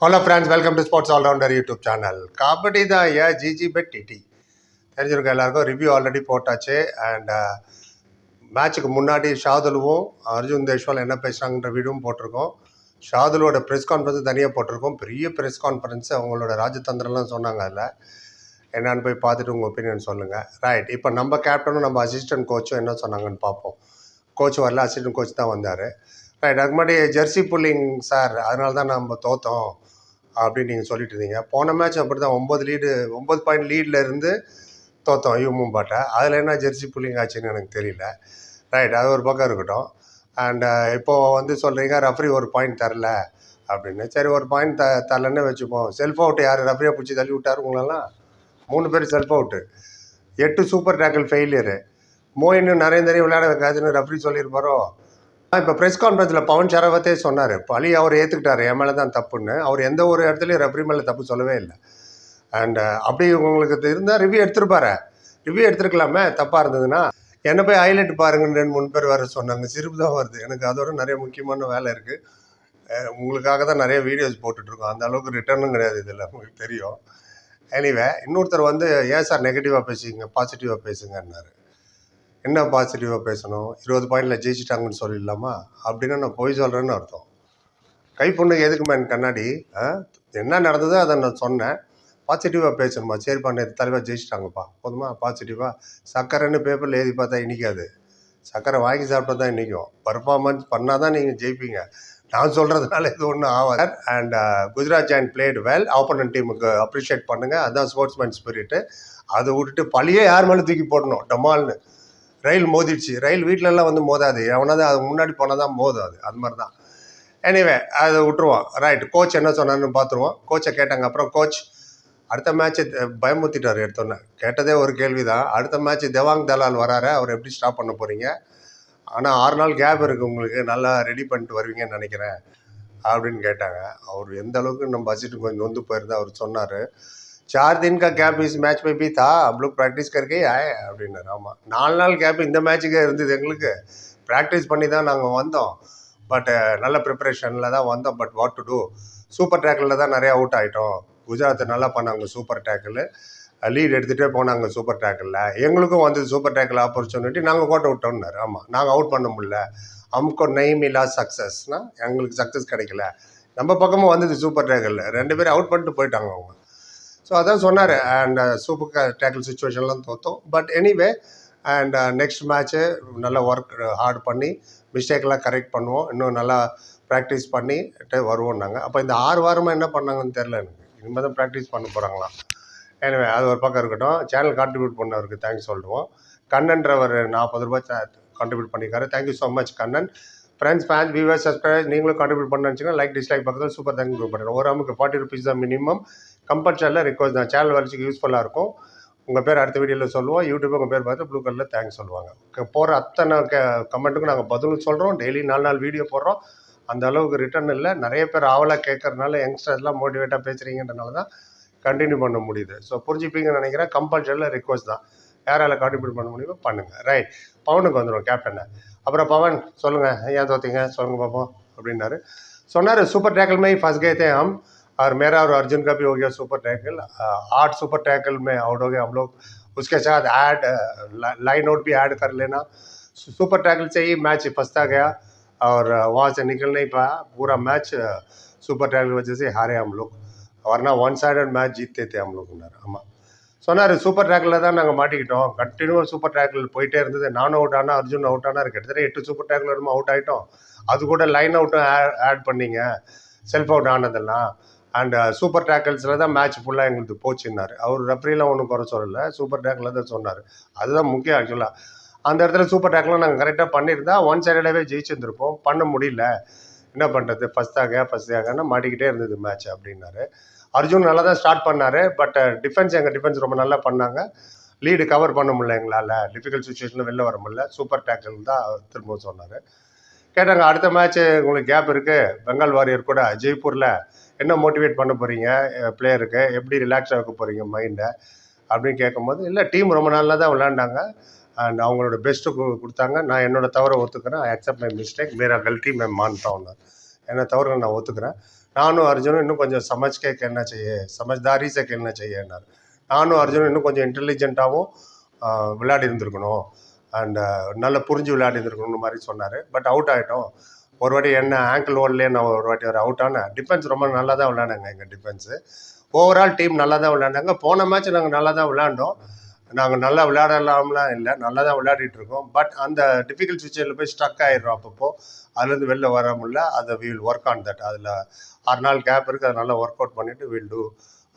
Hello friends, welcome to Sports Allrounder YouTube channel. Kabaddi தான் GG beat DD தெரிஞ்சிருக்க எல்லாருக்கும். Review already போட்டாச்சு. And மேட்சுக்கு முன்னாடி ஷாதுலுவும் அர்ஜுன் தேஷ்வால் என்ன பேசுகிறாங்கன்ற வீடியோவும் போட்டிருக்கோம். ஷாதுலோட ப்ரெஸ் கான்ஃபரன்ஸ் தனியாக போட்டிருக்கோம். பெரிய ப்ரெஸ் கான்ஃபரன்ஸ், அவங்களோட ராஜதந்திரம்லாம் சொன்னாங்க. அதில் என்னான்னு போய் பார்த்துட்டு உங்கள் ஒப்பீனியன் சொல்லுங்கள். ரைட், இப்போ நம்ம கேப்டனும் நம்ம அசிஸ்டன்ட் கோச்சும் என்ன சொன்னாங்கன்னு பார்ப்போம். கோச் வரல, அசிஸ்டன்ட் கோச் தான் வந்தார். ரைட், அதுக்கு முன்னாடி ஜெர்சி புல்லிங் சார், அதனால தான் நம்ம தோற்றோம் அப்படின்னு நீங்கள் சொல்லிட்டு இருந்தீங்க. போன மேட்ச் அப்படி தான் 9 பாயிண்ட் லீடில் இருந்து தோற்றோம் யூமும்பாட்டை. அதில் என்ன ஜெர்சி புல்லிங் ஆச்சுன்னு எனக்கு தெரியல. ரைட், அது ஒரு பக்கம் இருக்கட்டும். அண்ட் இப்போது சொல்கிறீங்க ரெஃப்ரி ஒரு பாயிண்ட் தரல அப்படின்னு. சரி, ஒரு பாயிண்ட் தரலன்னு வச்சுப்போம். செல்ஃப் அவுட்டு யார் ரெஃப்ரியை பிடிச்சி தள்ளி விட்டார் உங்களெல்லாம்? 3 பேர் self out, 8 super tackle failure. மோயின்னு நரேந்தரையும் விளையாட வைக்காதுன்னு ரெஃப்ரி சொல்லியிருப்பாரோ? இப்போ ப்ரெஸ் கான்ஃபரன்ஸில் பவன் ஷராவத்தே சொன்னார், பழி அவர் ஏற்றுக்கிட்டார், என் மேலே தான் தப்புன்னு. அவர் எந்த ஒரு இடத்துலையும் ரெஃப்ரி மேலே தப்பு சொல்லவே இல்லை. அண்ட் அப்படி உங்களுக்கு இருந்தால் ரிவ்யூ எடுத்துருப்பாரு. ரிவ்யூ எடுத்துருக்கலாமே தப்பாக இருந்ததுன்னா. என்ன போய் ஹைலைட் பாருங்கன்னு 2-3 பேர் வேறு சொன்னாங்க. சிரிப்பு தான் வருது எனக்கு. அதோட நிறைய முக்கியமான வேலை இருக்குது. உங்களுக்காக தான் நிறைய வீடியோஸ் போட்டுட்ருக்கோம். அந்த அளவுக்கு ரிட்டர்னும் கிடையாது இதில், உங்களுக்கு தெரியும். எனிவே, இன்னொருத்தர் ஏன் சார் நெகட்டிவாக பேசுவீங்க, பாசிட்டிவாக பேசுங்கன்னாரு. என்ன பாசிட்டிவாக பேசணும்? 20 பாயிண்டில் ஜெயிச்சிட்டாங்கன்னு சொல்லிடலாமா? அப்படின்னா நான் போய் சொல்கிறேன்னு அர்த்தம். கைப்பொண்ணுக்கு எதுக்குமா என் கண்ணாடி? என்ன நடந்ததோ அதை நான் சொன்னேன். பாசிட்டிவாக பேசணுமா? சரிப்பா, நேற்று தலைவர் ஜெயிச்சிட்டாங்கப்பா, போதுமா? பாசிட்டிவாக சக்கரைன்னு பேப்பரில் எழுதி பார்த்தா இன்றைக்காது. சக்கரை வாங்கி சாப்பிட்டா தான் இன்றைக்கும். பர்ஃபார்மன்ஸ் பண்ணால் தான் நீங்கள் ஜெயிப்பீங்க. நான் சொல்கிறதுனால இது ஒன்றும் ஆகாது. And Gujarat join blade well. Opponent டீமுக்கு அப்ரிஷியேட் பண்ணுங்கள். அதுதான் ஸ்போர்ட்ஸ்மேன் ஸ்பிரிட்டு. அதை விட்டுட்டு பழியே யார் மேலே தூக்கி போடணும்? டமால்னு ரயில் மோதிடுச்சு. ரயில் வீட்டிலலாம் மோதாது, எவனாவது அது முன்னாடி போனால் தான் மோதாது. அது மாதிரி தான். எனிவே, அதை விட்டுருவோம். ரைட், கோச் என்ன சொன்னான்னு பார்த்துருவோம். கோச்சை கேட்டாங்க. அப்புறம் கோச் அடுத்த மேட்ச்சு பயமுறுத்திட்டார். எடுத்தோன்னே கேட்டதே ஒரு கேள்வி தான். அடுத்த மேட்ச்சு தேவாங் தலால் வராரு, அவர் எப்படி ஸ்டாப் பண்ண போகிறீங்க? ஆனால் 6 நாள் கேப் இருக்குது உங்களுக்கு, நல்லா ரெடி பண்ணிட்டு வருவீங்கன்னு நினைக்கிறேன் அப்படின்னு கேட்டாங்க. அவர் எந்த அளவுக்கு நம்ம அசிட்டு கொஞ்சம் நொந்து போயிருந்தா அவர் சொன்னார். 4 दिन का गैप इस मैच में भी था, हम लोग ப்ராக்டிஸ் करके आए அப்படின்னாரு. ஆமாம், 4 நாள் கேப் இந்த மேட்சுக்கே இருந்தது. எங்களுக்கு ப்ராக்டிஸ் பண்ணி தான் நாங்கள் வந்தோம். பட் நல்ல ப்ரிப்பரேஷனில் தான் வந்தோம். But what to do, super டேக்கிளில் தான் நிறையா அவுட் ஆகிட்டோம். குஜராத் நல்லா பண்ணாங்க சூப்பர் டேக்கிள், லீட் எடுத்துகிட்டே போனாங்க சூப்பர் டேக்கிளில். எங்களுக்கும் சூப்பர் டேக்கிள் ஆப்பர்ச்சுனிட்டி, நாங்கள் கோட்டை விட்டோம்னாரு. ஆமாம், நாங்கள் அவுட் பண்ண முடியல. அமுக்கோ நெய் மிலா சக்ஸஸ்னால் எங்களுக்கு சக்ஸஸ் கிடைக்கல. நம்ம பக்கமும் சூப்பர் டேக்கிளில் 2 பேரும் அவுட் பண்ணிட்டு போயிட்டாங்க அவங்க. ஸோ அதான் சொன்னார். அண்ட் சூப்பர் டேக்கிள் சுச்சுவேஷன்லாம் தோற்றோம். But anyway, and next match நல்லா ஒர்க் ஹார்ட் பண்ணி மிஸ்டேக்கெலாம் கரெக்ட் பண்ணுவோம். இன்னும் நல்லா ப்ராக்டிஸ் பண்ணிட்டு வருவோம் நாங்கள். அப்போ இந்த 6 வாரமாக என்ன பண்ணாங்கன்னு தெரில எனக்கு. இனிமேல் தான் ப்ராக்டிஸ் பண்ண போகிறாங்களாம். எனிவே, அது ஒரு பக்கம் இருக்கட்டும். சேனல் கான்ட்ரிபியூட் பண்ணவருக்கு தேங்க்ஸ் சொல்லுவோம். கண்ணன்றவர் 40 ரூபாய் கான்ட்ரிபியூட் பண்ணியிருக்காரு. Thank you so much Kannan. Friends, fans, viewers, subscribers, நீங்களும் கான்ட்ரிபியூட் பண்ண நினச்சிங்கன்னா லைக் டிஸ்லைக் பக்கத்தில் சூப்பர் தேங்க்ஸ் பண்ணுறேன். ஒரு ஆமுக்கு 40 ருபீஸ் தான் மினிமம். கம்பல்சரியில் ரிக்வஸ்ட் தான். சேனல் வளர்ச்சிக்கு யூஸ்ஃபுல்லாக இருக்கும். உங்கள் பேர் அடுத்த வீடியோவில் சொல்லுவோம். யூடியூப் உங்கள் பேர் பார்த்து ப்ளூ கலரில் தேங்க்ஸ் சொல்லுவாங்க. போகிற அத்தனை கமெண்ட்டுக்கும் நாங்கள் பதிலும் சொல்கிறோம். டெய்லி 4 நாள் வீடியோ போடுறோம். அந்த அளவுக்கு ரிட்டர்ன் இல்லை. நிறைய பேர் ஆவலாக கேட்கறதுனால, யங்ஸ்டர்ஸ்லாம் மோட்டிவேட்டாக பேசுகிறீங்கன்றனால தான் கண்டினியூ பண்ண முடியுது. ஸோ புரிஞ்சுப்பீங்கன்னு நினைக்கிறேன். கம்பல்சரியில் ரிக்வஸ்ட் தான். யாரால் கான்ட்ரிபியூட் பண்ண முடியுமோ பண்ணுங்கள். ரைட், பவனுக்கு வந்துடும் கேப்டனை. அப்புறம் பவன் சொல்லுங்கள், ஏன் தோற்றிங்க சொல்லுங்கள் பார்ப்போம் அப்படின்னாரு. சொன்னார் सुपर टैकल में ही फंस गए थे हम, और मेरा और अर्जुन का भी हो गया सुपर टैकल. 8 सुपर टैकल में आउट हो गए हम लोग. उसके साथ ऐड लाइन आउट भी ऐड कर लेना. सुपर टैकल से ही मैच फंसता गया और वहाँ से निकल नहीं पाया. पूरा मैच सुपर टैकल की वजह से हारे हम लोग, वरना 1 साइडेड मैच जीतते थे हम लोग. ஆமாம் சொன்னார். சூப்பர் டேக்கில் தான் நாங்கள் மாட்டிக்கிட்டோம். கண்டினியூவாக சூப்பர் டேக்கில் போயிட்டே இருந்தது. நானும் அவுட் ஆனால், அர்ஜுன் அவுட் ஆனால், கிட்டத்தட்ட 8 சூப்பர் டேக்கில் வரும்போது அவுட் ஆகிட்டோம். அது கூட லைன் அவுட்டும் ஆட் பண்ணிங்க, செல்ஃப் அவுட் ஆனதெல்லாம். அண்ட் சூப்பர் டேக்கிள்ஸில் தான் மேட்ச் ஃபுல்லாக எங்களுக்கு போச்சுன்னார். அவர் ரெஃப்ரிலாம் ஒன்றும் குறை சொல்லலை, சூப்பர் டேக்கில் தான் சொன்னார். அதுதான் முக்கியம் ஆக்சுவலாக. அந்த இடத்துல சூப்பர் டேக்கில் நாங்கள் கரெக்டாக பண்ணியிருந்தா 1 சைடாகவே ஜெயிச்சிருந்துருப்போம். பண்ண முடியல, என்ன பண்ணுறது, ஃபஸ்ட்டாகனா மாட்டிக்கிட்டே இருந்தது மேட்ச் அப்படின்னாரு. அர்ஜுன் நல்லா தான் ஸ்டார்ட் பண்ணார். பட் எங்கள் டிஃபென்ஸ் ரொம்ப நல்லா பண்ணாங்க. லீடு கவர் பண்ண முடியல எங்களால். டிஃபிகல்ட் சுச்சுவேஷனில் வெளில வர முடியல. சூப்பர் டேக்கிள் தான் திரும்ப சொன்னார். கேட்டாங்க, அடுத்த மேட்ச்சு உங்களுக்கு கேப் இருக்குது, பெங்கால் வாரியர் கூட ஜெய்ப்பூரில். என்ன மோட்டிவேட் பண்ண போகிறீங்க பிளேயருக்கு, எப்படி ரிலாக்ஸாக வைக்க போகிறீங்க மைண்டை அப்படின்னு கேட்கும்போது, இல்லை டீம் ரொம்ப நல்லா தான் விளையாண்டாங்க அண்ட் அவங்களோட பெஸ்ட்டு கொடுத்தாங்க. நான் என்னோட தவறை ஒத்துக்கிறேன். ஐ அக்செப்ட் மை மிஸ்டேக், மேரா கல்ட்டி மே மான்தா ஒன்று. என்னை தவிர நான் ஒத்துக்கிறேன். நானும் அர்ஜுனும் இன்னும் கொஞ்சம் समझ के खेलना चाहिए समझदारी से खेलना चाहिएன்னாரு. நானும் அர்ஜுனும் இன்னும் கொஞ்சம் இன்டெலிஜென்ட்டாகவும் விளையாடி இருந்திருக்கணும் அண்ட் நல்லா புரிஞ்சு விளையாடி இருந்திருக்கணும்னு மாதிரி சொன்னார். பட் அவுட் ஆகிட்டோம். ஒரு வாட்டி என்ன ஆங்கிள் ஓடலே நான் ஒரு வாட்டி ஒரு அவுட் ஆனேன். டிஃபென்ஸ் ரொம்ப நல்லா தான் விளையாண்டாங்க. எங்கள் டிஃபென்ஸு ஓவரால் டீம் நல்லா தான் விளையாண்டாங்க. போன மேட்ச் நாங்கள் நல்லா தான் விளையாண்டோம். நாங்கள் நல்லா விளையாடலாம்லாம் இல்லை, நல்லா தான் விளையாடிட்டு இருக்கோம். பட் அந்த டிஃபிகல்ட் சுச்சுவேஷனில் போய் ஸ்ட்ரக் ஆகிடுறோம். அப்பப்போ அதுலேருந்து வெளில வர முடியல. அதை வில் ஒர்க் ஆன் தட். அதில் 6 நாள் கேப் இருக்குது, அதை நல்லா ஒர்க் அவுட் பண்ணிவிட்டு will do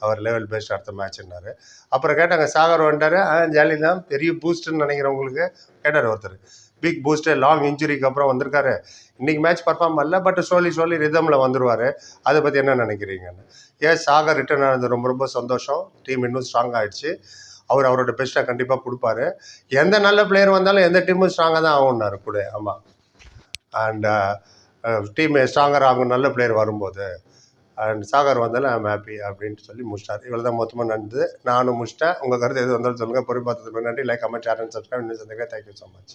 our level best அடுத்த மேட்ச்னாரு. அப்புறம் கேட்டாங்க சாகர் வந்துட்டார். ஜாலி தான், பெரிய பூஸ்ட்டுன்னு நினைக்கிறவங்களுக்கு கேட்டார் ஒருத்தர். பிக் பூஸ்ட்டு, லாங் இன்ஜுரிக்கு அப்புறம் வந்திருக்காரு. இன்றைக்கி மேட்ச் பர்ஃபார்ம் பண்ணல, பட் சொல்லி ரிதமில் வந்துடுவார். அதை பற்றி என்ன நினைக்கிறீங்கன்னு. ஏன் சாகர் ரிட்டர்ன் ஆனது ரொம்ப ரொம்ப சந்தோஷம். டீம் இன்னும் ஸ்ட்ராங் ஆகிடுச்சு. அவரோட பெஸ்ட்டை கண்டிப்பாக கொடுப்பாரு. எந்த நல்ல பிளேயர் வந்தாலும் எந்த டீமும் ஸ்ட்ராங்காக தான் ஆகும்னாரு கூட. ஆமாம், அண்ட் டீம் ஸ்ட்ராங்கர் ஆகும் நல்ல பிளேயர் வரும்போது. அண்ட் சாகர் வந்தாலும் ஐம் ஹாப்பி அப்படின்ட்டு சொல்லி முடிச்சிட்டார். இவ்வளோ தான் மொத்தமாக நடந்தது. நானும் முடிச்சிட்டேன். உங்கள் கருத்து எது வந்தாலும் சொல்லுங்கள். பொறுப்பாக நன்றி. Like, comment, share and subscribe. இன்னும் சந்திக்க. Thank you so much.